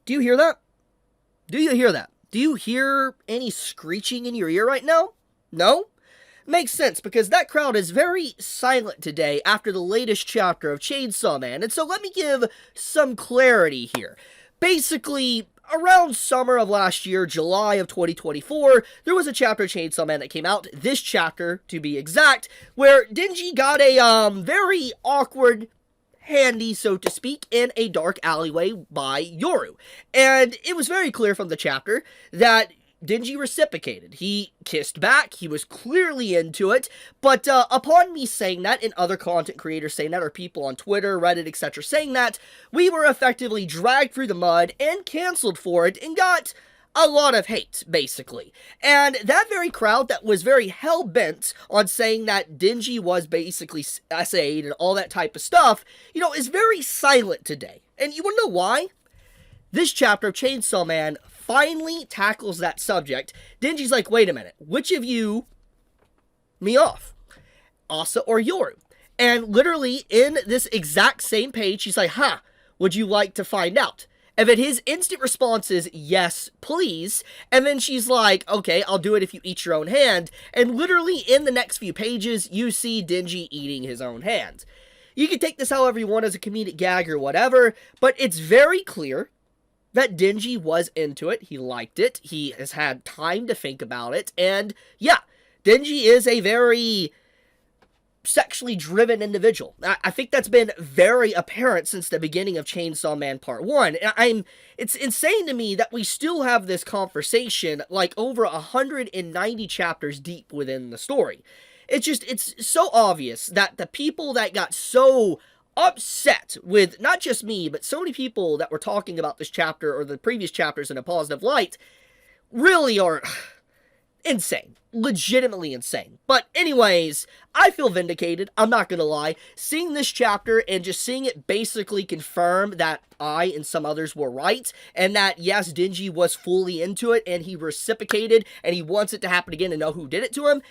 Do you hear that? Do you hear that? Do you hear any screeching in your ear right now? No? Makes sense, because that crowd is very silent today after the latest chapter of Chainsaw Man, and so let me give some clarity here. Basically, around summer of last year, July of 2024, there was a chapter of Chainsaw Man that came out, this chapter, to be exact, where Denji got a, very awkward handy, so to speak, in a dark alleyway by Yoru. And it was very clear from the chapter that Denji reciprocated. He kissed back, he was clearly into it, but upon me saying that, and other content creators saying that, or people on Twitter, Reddit, etc. saying that, we were effectively dragged through the mud and canceled for it, and got a lot of hate, basically. And that very crowd that was very hell-bent on saying that Denji was basically SA'd and all that type of stuff, is very silent today. And you wanna know why? This chapter of Chainsaw Man finally tackles that subject. Denji's like, wait a minute, which of you me off? Asa or Yoru? And literally, in this exact same page, she's like, would you like to find out? And then his instant response is, yes, please. And then she's like, okay, I'll do it if you eat your own hand. And literally, in the next few pages, you see Denji eating his own hand. You can take this however you want as a comedic gag or whatever, but it's very clear that Denji was into it, he liked it, he has had time to think about it, and yeah, Denji is a very sexually driven individual. I think that's been very apparent since the beginning of Chainsaw Man Part 1. It's insane to me that we still have this conversation like over 190 chapters deep within the story. It's so obvious that the people that got so upset with not just me, but so many people that were talking about this chapter or the previous chapters in a positive light really are insane. Legitimately insane. But anyways, I feel vindicated. I'm not gonna lie. Seeing this chapter and just seeing it basically confirm that I and some others were right, and that yes, Denji was fully into it and he reciprocated and he wants it to happen again and know who did it to him.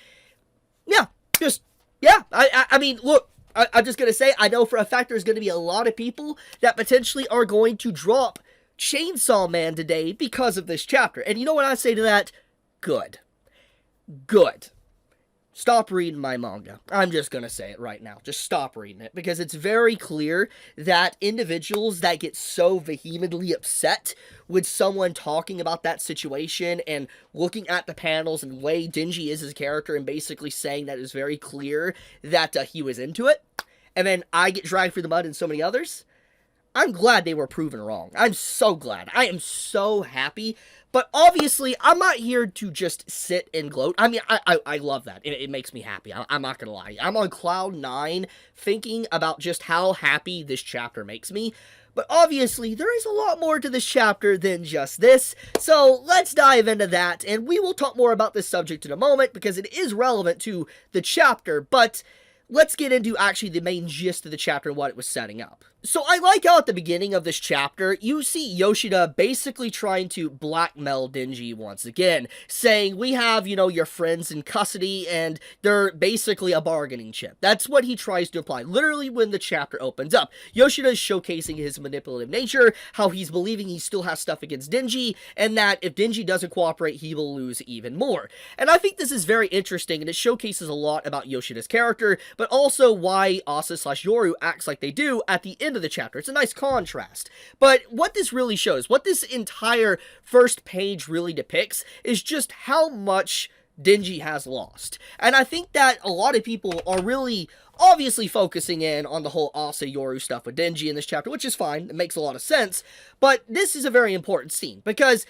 I mean, look, I'm just going to say, I know for a fact there's going to be a lot of people that potentially are going to drop Chainsaw Man today because of this chapter. And you know what I say to that? Good. Good. Stop reading my manga. I'm just going to say it right now. Just stop reading it. Because it's very clear that individuals that get so vehemently upset with someone talking about that situation and looking at the panels and the way Denji is as a character and basically saying that it's very clear that he was into it, and then I get dragged through the mud and so many others, I'm glad they were proven wrong. I'm so glad. I am so happy. But obviously, I'm not here to just sit and gloat. I mean, I love that. It makes me happy. I'm not going to lie. I'm on cloud 9 thinking about just how happy this chapter makes me. But obviously, there is a lot more to this chapter than just this. So let's dive into that. And we will talk more about this subject in a moment because it is relevant to the chapter. But let's get into actually the main gist of the chapter and what it was setting up. So I like how at the beginning of this chapter, you see Yoshida basically trying to blackmail Denji once again, saying, we have, your friends in custody, and they're basically a bargaining chip. That's what he tries to imply, literally when the chapter opens up. Yoshida is showcasing his manipulative nature, how he's believing he still has stuff against Denji, and that if Denji doesn't cooperate, he will lose even more. And I think this is very interesting, and it showcases a lot about Yoshida's character, but also why Asa/Yoru acts like they do at the end of the chapter. It's a nice contrast. But what this really shows, what this entire first page really depicts, is just how much Denji has lost. And I think that a lot of people are really obviously focusing in on the whole Asa/Yoru stuff with Denji in this chapter, which is fine. It makes a lot of sense. But this is a very important scene because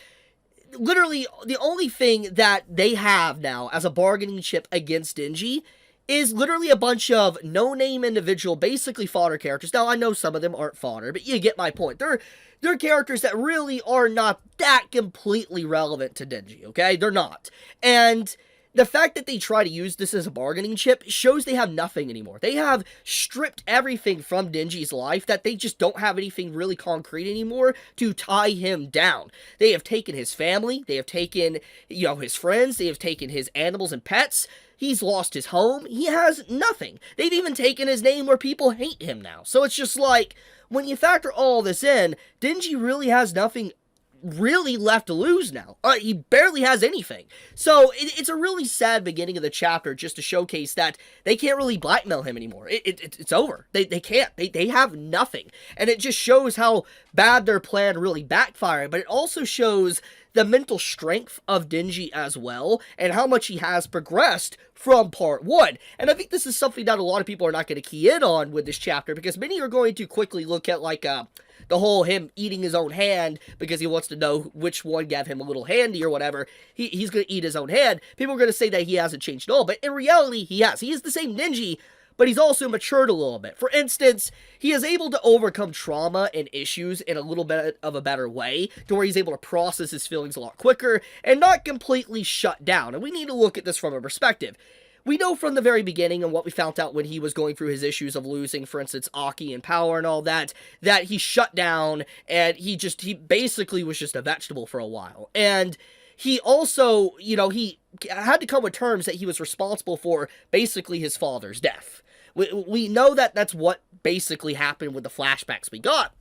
literally the only thing that they have now as a bargaining chip against Denji is literally a bunch of no-name individual, basically fodder characters. Now, I know some of them aren't fodder, but you get my point. They're characters that really are not that completely relevant to Denji, okay? They're not. And the fact that they try to use this as a bargaining chip shows they have nothing anymore. They have stripped everything from Denji's life, that they just don't have anything really concrete anymore to tie him down. They have taken his family, they have taken, his friends, they have taken his animals and pets. He's lost his home. He has nothing. They've even taken his name where people hate him now. So it's just like, when you factor all this in, Denji really has nothing really left to lose now. He barely has anything. So it's a really sad beginning of the chapter just to showcase that they can't really blackmail him anymore. It's over. They can't. They have nothing. And it just shows how bad their plan really backfired. But it also shows the mental strength of Denji as well, and how much he has progressed from part 1. And I think this is something that a lot of people are not going to key in on with this chapter, because many are going to quickly look at, like, the whole him eating his own hand because he wants to know which one gave him a little handy or whatever. He's going to eat his own hand. People are going to say that he hasn't changed at all, but in reality, he has. He is the same Denji, but he's also matured a little bit. For instance, he is able to overcome trauma and issues in a little bit of a better way, to where he's able to process his feelings a lot quicker and not completely shut down. And we need to look at this from a perspective. We know from the very beginning, and what we found out when he was going through his issues of losing, for instance, Aki and power and all that, that he shut down, and he basically was just a vegetable for a while. And he also, he had to come with terms that he was responsible for basically his father's death. We know that that's what basically happened with the flashbacks we got.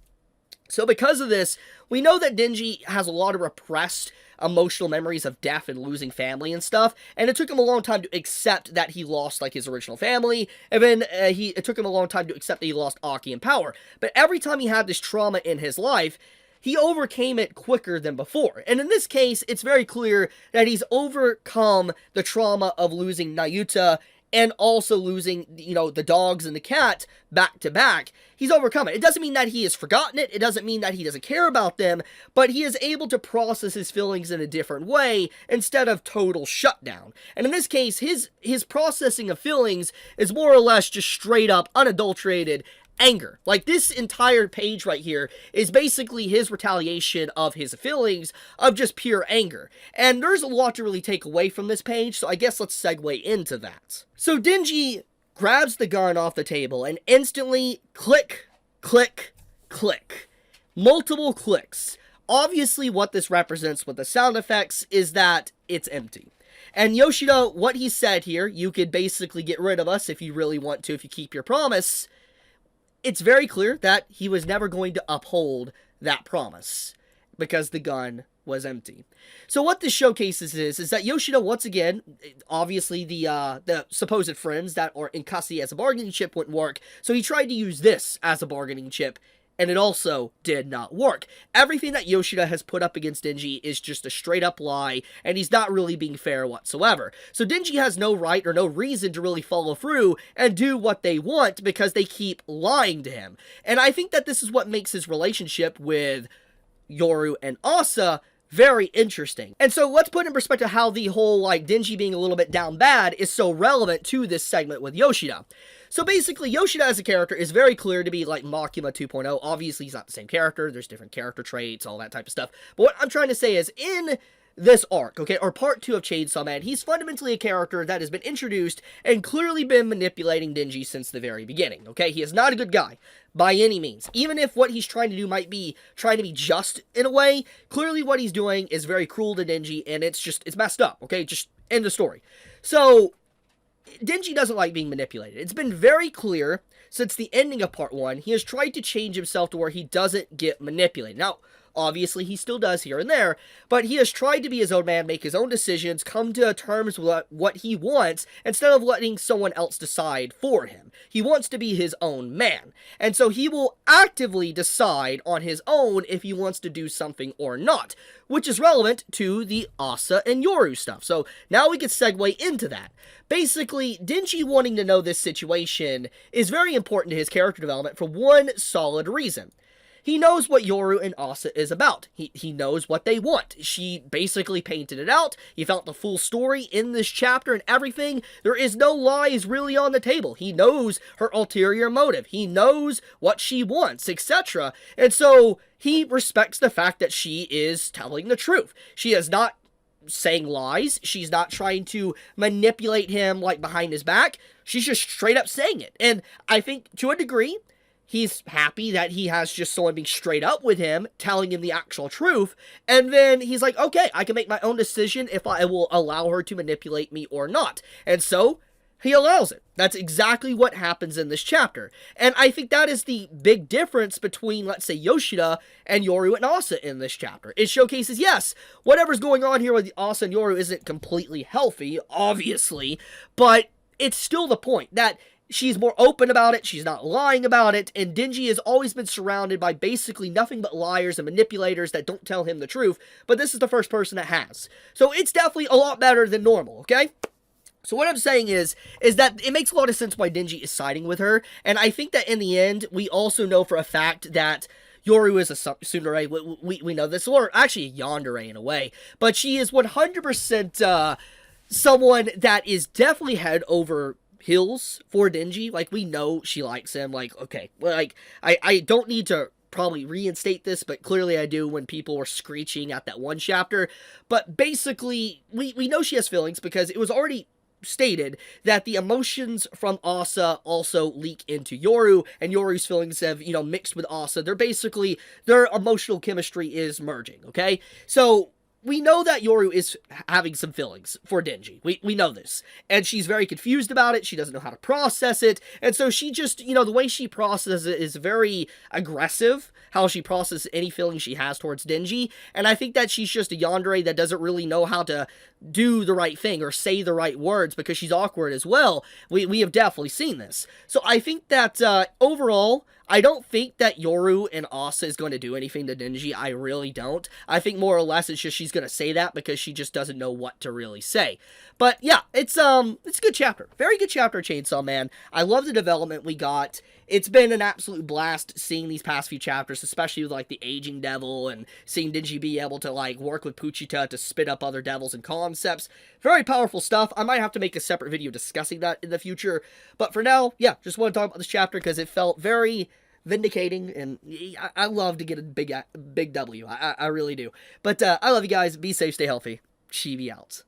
So because of this, we know that Denji has a lot of repressed emotional memories of death and losing family and stuff, and it took him a long time to accept that he lost, like, his original family, and then it took him a long time to accept that he lost Aki and power. But every time he had this trauma in his life, he overcame it quicker than before. And in this case, it's very clear that he's overcome the trauma of losing Nayuta and also losing, the dogs and the cat back to back. He's overcome it. It doesn't mean that he has forgotten it. It doesn't mean that he doesn't care about them, but he is able to process his feelings in a different way instead of total shutdown. And in this case, his processing of feelings is more or less just straight up, unadulterated anger. Like, this entire page right here is basically his retaliation of his feelings of just pure anger. And there's a lot to really take away from this page, so I guess let's segue into that. So Denji grabs the gun off the table and instantly click, click, click. Multiple clicks. Obviously what this represents with the sound effects is that it's empty. And Yoshida, what he said here, you could basically get rid of us if you really want to, if you keep your promise. It's very clear that he was never going to uphold that promise because the gun was empty. So what this showcases is that Yoshida, once again, obviously the supposed friends that are in custody as a bargaining chip wouldn't work, so he tried to use this as a bargaining chip, and it also did not work. Everything that Yoshida has put up against Denji is just a straight up lie, and he's not really being fair whatsoever. So Denji has no right or no reason to really follow through and do what they want because they keep lying to him. And I think that this is what makes his relationship with Yoru and Asa very interesting. And so let's put in perspective how the whole, like, Denji being a little bit down bad is so relevant to this segment with Yoshida. So basically, Yoshida as a character is very clear to be like Makima 2.0. Obviously, he's not the same character. There's different character traits, all that type of stuff. But what I'm trying to say is, in this arc, okay, or part 2 of Chainsaw Man, he's fundamentally a character that has been introduced and clearly been manipulating Denji since the very beginning, okay? He is not a good guy, by any means. Even if what he's trying to do might be trying to be just in a way, clearly what he's doing is very cruel to Denji, and it's messed up, okay? Just end the story. So Denji doesn't like being manipulated. It's been very clear since the ending of part 1, he has tried to change himself to where he doesn't get manipulated. Now, obviously, he still does here and there, but he has tried to be his own man, make his own decisions, come to terms with what he wants, instead of letting someone else decide for him. He wants to be his own man, and so he will actively decide on his own if he wants to do something or not, which is relevant to the Asa and Yoru stuff. So now we can segue into that. Basically, Denji wanting to know this situation is very important to his character development for one solid reason. He knows what Yoru and Asa is about. He knows what they want. She basically painted it out. He felt the full story in this chapter and everything. There is no lies really on the table. He knows her ulterior motive. He knows what she wants, etc. And so he respects the fact that she is telling the truth. She is not saying lies. She's not trying to manipulate him like behind his back. She's just straight up saying it. And I think to a degree, he's happy that he has just someone being straight up with him, telling him the actual truth, and then he's like, okay, I can make my own decision if I will allow her to manipulate me or not. And so, he allows it. That's exactly what happens in this chapter. And I think that is the big difference between, let's say, Yoshida and Yoru and Asa in this chapter. It showcases, yes, whatever's going on here with Asa and Yoru isn't completely healthy, obviously, but it's still the point that she's more open about it, she's not lying about it, and Denji has always been surrounded by basically nothing but liars and manipulators that don't tell him the truth, but this is the first person that has. So it's definitely a lot better than normal, okay? So what I'm saying is that it makes a lot of sense why Denji is siding with her, and I think that in the end, we also know for a fact that Yoru is a tsundere. We know this, or actually a yandere in a way, but she is 100% someone that is definitely head over heels for Denji. Like, we know she likes him. Like, okay, like, I don't need to probably reinstate this, but clearly I do when people were screeching at that one chapter. But basically, we know she has feelings because it was already stated that the emotions from Asa also leak into Yoru, and Yoru's feelings have, mixed with Asa. Their emotional chemistry is merging, okay? So we know that Yoru is having some feelings for Denji. We know this. And she's very confused about it. She doesn't know how to process it. And so she just, the way she processes it is very aggressive, how she processes any feelings she has towards Denji. And I think that she's just a yandere that doesn't really know how to do the right thing or say the right words because she's awkward as well. We have definitely seen this. So I think that overall, I don't think that Yoru and Asa is going to do anything to Denji. I really don't. I think more or less it's just she's going to say that because she just doesn't know what to really say. But yeah, it's a good chapter. Very good chapter, Chainsaw Man. I love the development we got. It's been an absolute blast seeing these past few chapters, especially with, like, the aging devil and seeing Denji be able to, like, work with Puchita to spit up other devils and concepts. Very powerful stuff. I might have to make a separate video discussing that in the future. But for now, yeah, just want to talk about this chapter because it felt very vindicating, and I love to get a big W. I really do. But I love you guys. Be safe, stay healthy. Chibi out.